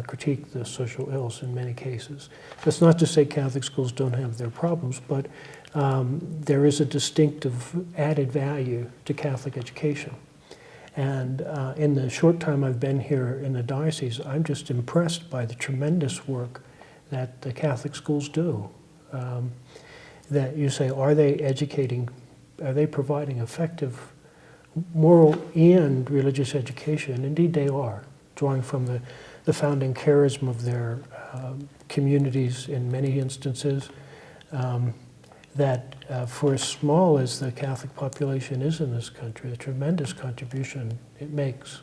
Speaker 2: critique the social ills in many cases. That's not to say Catholic schools don't have their problems, but there is a distinctive added value to Catholic education. And in the short time I've been here in the diocese, I'm just impressed by the tremendous work that the Catholic schools do. That you say, are they providing effective moral and religious education? Indeed they are, drawing from the founding charism of their communities in many instances. That for as small as the Catholic population is in this country, a tremendous contribution it makes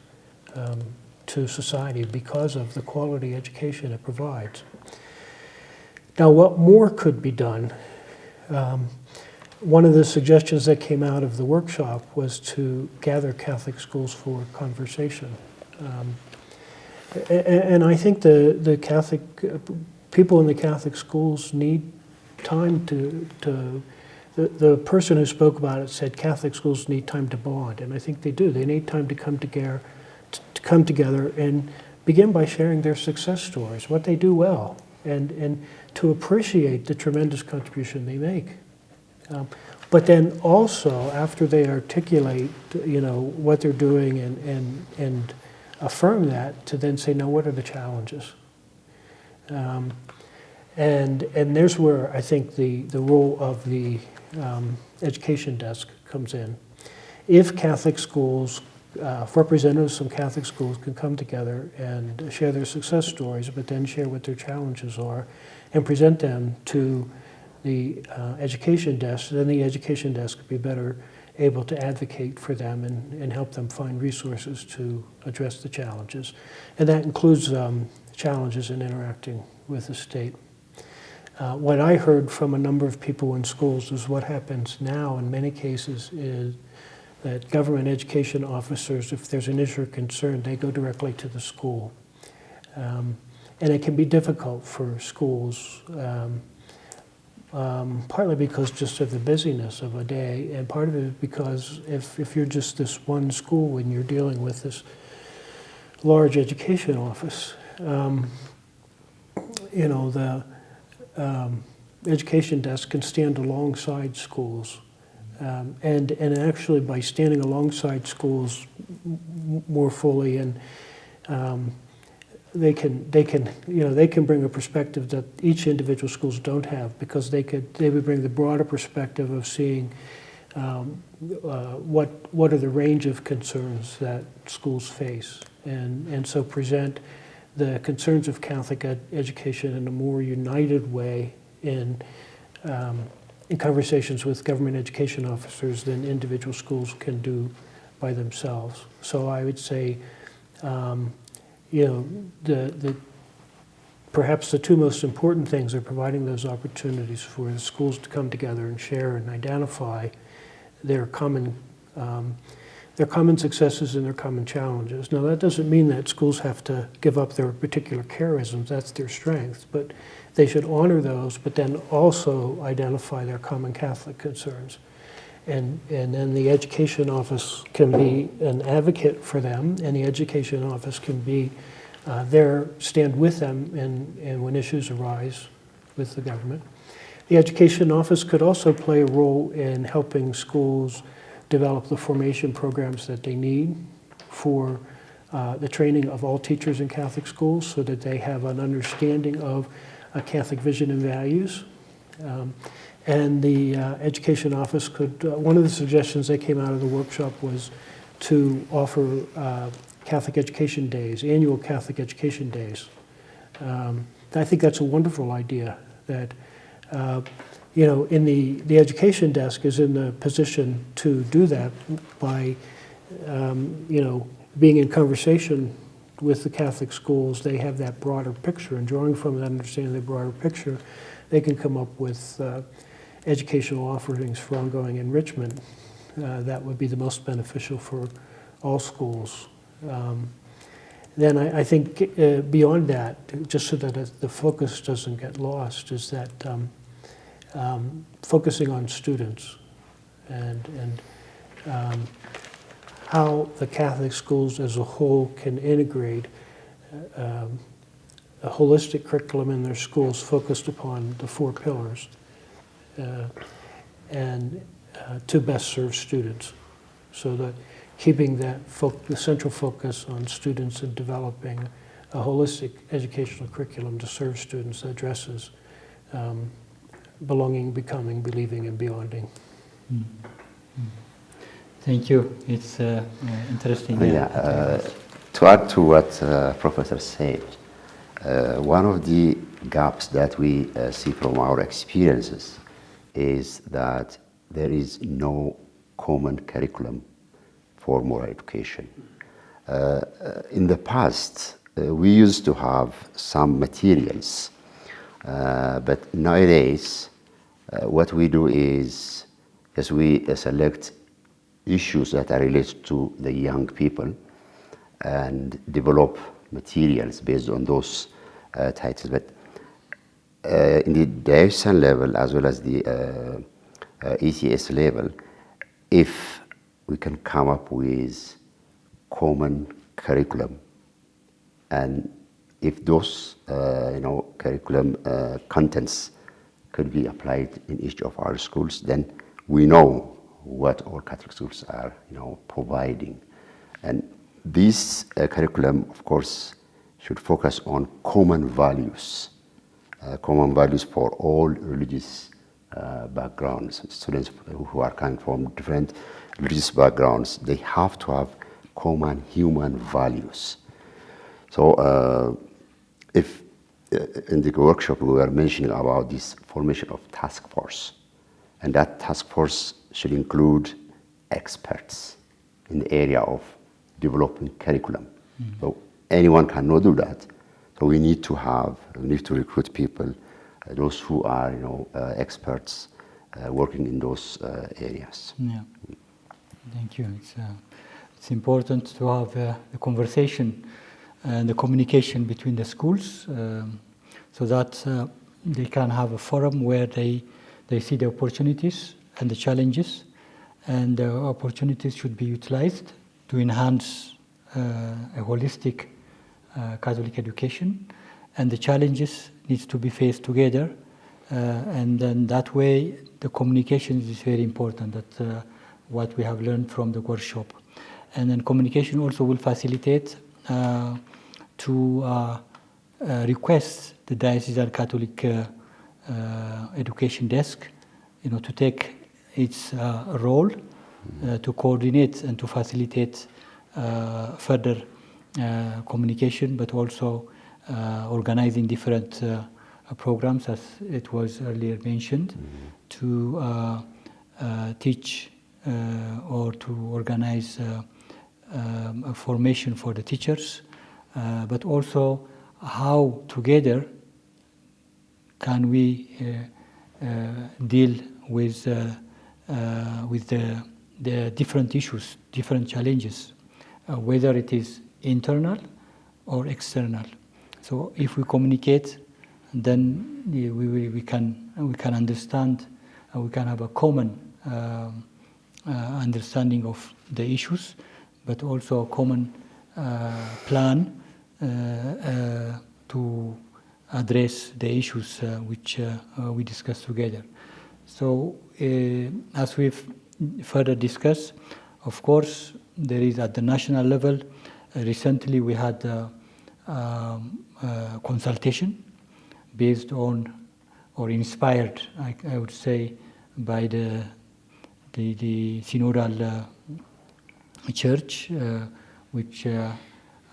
Speaker 2: to society because of the quality education it provides. Now, what more could be done? One of the suggestions that came out of the workshop was to gather Catholic schools for conversation. And I think the Catholic people in the Catholic schools need time the person who spoke about it said Catholic schools need time to bond, and I think they do. They need time to come together and begin by sharing their success stories, what they do well, and to appreciate the tremendous contribution they make. But then also, after they articulate, what they're doing and affirm that, to then say, now what are the challenges? And there's where I think the role of the education desk comes in. If Catholic schools, if representatives from Catholic schools can come together and share their success stories, but then share what their challenges are and present them to the education desk, then the education desk could be better able to advocate for them and help them find resources to address the challenges. And that includes challenges in interacting with the state. What I heard from a number of people in schools is what happens now in many cases is that government education officers, if there's an issue or concern, they go directly to the school. And it can be difficult for schools, partly because just of the busyness of a day, and part of it is because if you're just this one school and you're dealing with this large education office, education desk can stand alongside schools, and actually by standing alongside schools more fully, and they can bring a perspective that each individual schools don't have, because they would bring the broader perspective of seeing what are the range of concerns that schools face, and so present the concerns of Catholic education in a more united way in conversations with government education officers than individual schools can do by themselves. So I would say, perhaps the two most important things are providing those opportunities for the schools to come together and share and identify their common successes and their common challenges. Now, that doesn't mean that schools have to give up their particular charisms. That's their strength. But they should honor those, but then also identify their common Catholic concerns. And then the education office can be an advocate for them, and the education office can be stand with them and when issues arise with the government. The education office could also play a role in helping schools develop the formation programs that they need for the training of all teachers in Catholic schools so that they have an understanding of a Catholic vision and values. And the Education Office could, one of the suggestions that came out of the workshop was to offer Catholic Education Days, annual Catholic Education Days. I think that's a wonderful idea that, you know, in the education desk is in the position to do that by, you know, being in conversation with the Catholic schools. They have that broader picture, and drawing from that understanding of the broader picture, they can come up with educational offerings for ongoing enrichment that would be the most beneficial for all schools. Then I think beyond that, just so that the focus doesn't get lost, is that focusing on students and how the Catholic schools as a whole can integrate a holistic curriculum in their schools focused upon the 4 pillars and to best serve students. So that keeping that the central focus on students and developing a holistic educational curriculum to serve students that addresses belonging, becoming, believing, and beyonding.
Speaker 1: Thank you. It's interesting.
Speaker 4: To add to what Professor said, one of the gaps that we see from our experiences is that there is no common curriculum for moral education. In the past, we used to have some materials, but nowadays, what we do is we select issues that are related to the young people and develop materials based on those titles. But in the diocesan level as well as the ECS level, if we can come up with common curriculum, and if those curriculum contents could be applied in each of our schools, then we know what all Catholic schools are providing. And this curriculum, of course, should focus on common values for all religious backgrounds. Students who are coming from different religious backgrounds, they have to have common human values. So if in the workshop we were mentioning about this formation of task force, and that task force should include experts in the area of developing curriculum. So anyone cannot do that. So we need to recruit people, those who are experts working in those areas.
Speaker 1: Yeah, thank you. It's important to have the conversation and the communication between the schools so that they can have a forum where they see the opportunities and the challenges, and the opportunities should be utilized to enhance a holistic Catholic education, and the challenges needs to be faced together, and then that way the communication is very important. That what we have learned from the workshop, and then communication also will facilitate to request the diocesan Catholic education desk, to take its role to coordinate and to facilitate further communication, but also organizing different programs, as it was earlier mentioned, to teach or to organize a formation for the teachers, but also how together can we deal with the different issues, different challenges, whether it is internal or external. So if we communicate, then we can understand, and we can have a common understanding of the issues, but also a common plan to address the issues which we discuss together. So as we've further discussed, of course, there is at the national level recently we had consultation based on or inspired, I would say, by the synodal church, which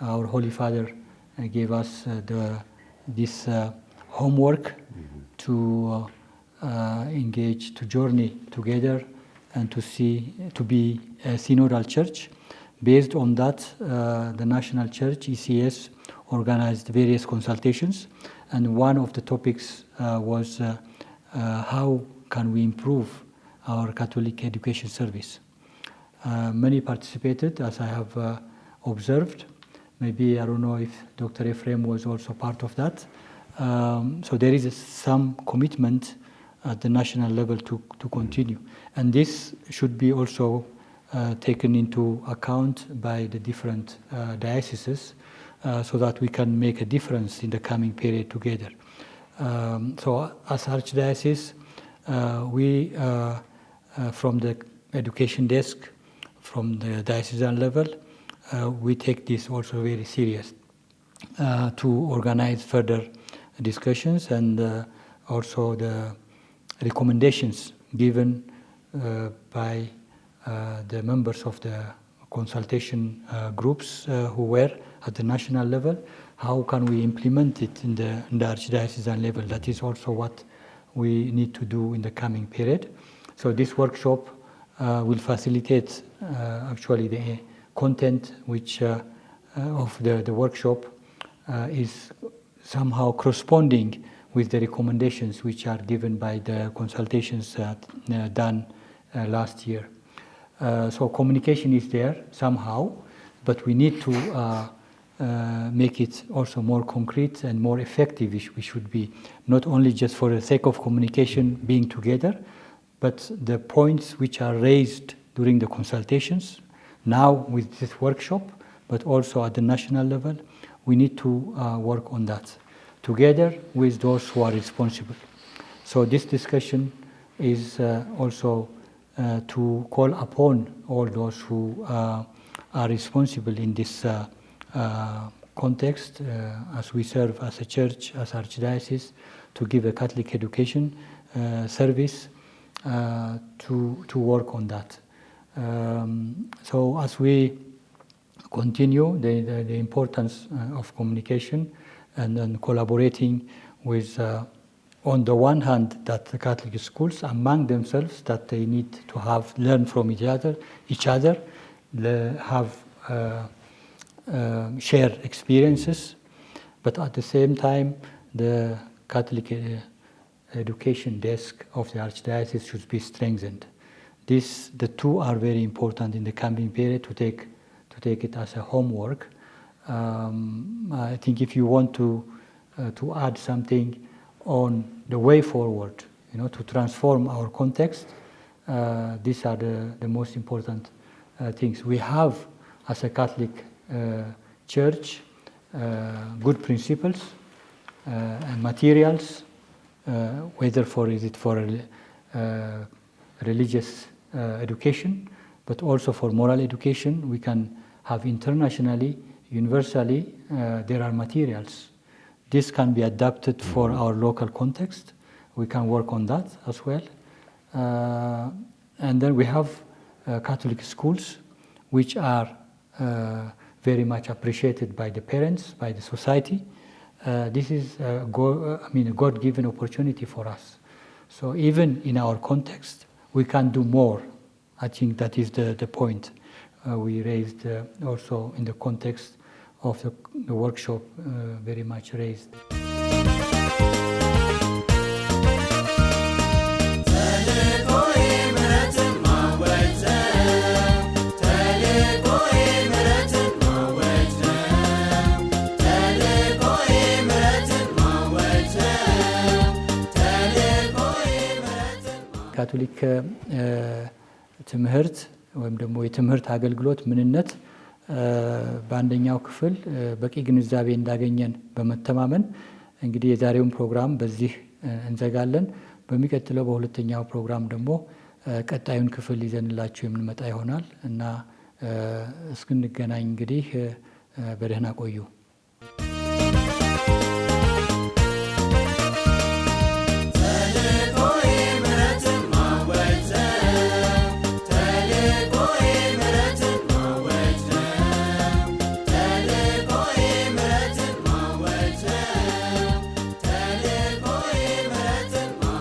Speaker 1: our Holy Father gave us this homework to engage, to journey together, and to be a synodal church. Based on that, the National Church, ECS, organized various consultations, and one of the topics was how can we improve our Catholic education service. Many participated, as I have observed. Maybe, I don't know if Dr. Ephraim was also part of that. So there is some commitment at the national level to continue. And this should be also taken into account by the different dioceses so that we can make a difference in the coming period together. So as Archdiocese, we, from the education desk, from the diocesan level, we take this also very serious to organize further discussions and also the recommendations given by the members of the consultation groups who were at the national level. How can we implement it in the archdiocesan level? That is also what we need to do in the coming period. So this workshop will facilitate actually the content which of the workshop is somehow corresponding with the recommendations which are given by the consultations done last year. So communication is there somehow, but we need to make it also more concrete and more effective. We should be not only just for the sake of communication being together, but the points which are raised during the consultations, now with this workshop, but also at the national level, we need to work on that together with those who are responsible. So this discussion is also to call upon all those who are responsible in this context as we serve as a church, as archdiocese, to give a Catholic education service, to work on that. So as we continue the importance of communication and collaborating with on the one hand, that the Catholic schools among themselves, that they need to learn from each other, have share experiences, but at the same time, the Catholic education desk of the Archdiocese should be strengthened. The two are very important in the coming period to take it as a homework. I think if you want to add something on the way forward, to transform our context, these are the most important things. We have, as a Catholic Church, good principles and materials, whether is it for religious education, but also for moral education. We can have internationally, universally, there are materials. This can be adapted for our local context. We can work on that as well. And then we have Catholic schools, which are very much appreciated by the parents, by the society. This is a God-given opportunity for us. So even in our context, we can do more. I think that is the point we raised also in the context of the workshop, very much raised. ካቶሊክ ትምህርት ወይም ደግሞ የትምህርት አገልግሎት ምንነት በአንደኛው ክፍል በቂ ግንዛቤ እንዳገኘን በመተማመን እንግዲህ የዛሬውን ፕሮግራም በዚህ እንዘጋለን። በሚቀጥለው በሁለተኛው ፕሮግራም ደግሞ ቀጣዩን ክፍል ይዘንላችሁ የምንመጣ ይሆናል እና እስክንገናኝ እንግዲህ በደህና ቆዩ።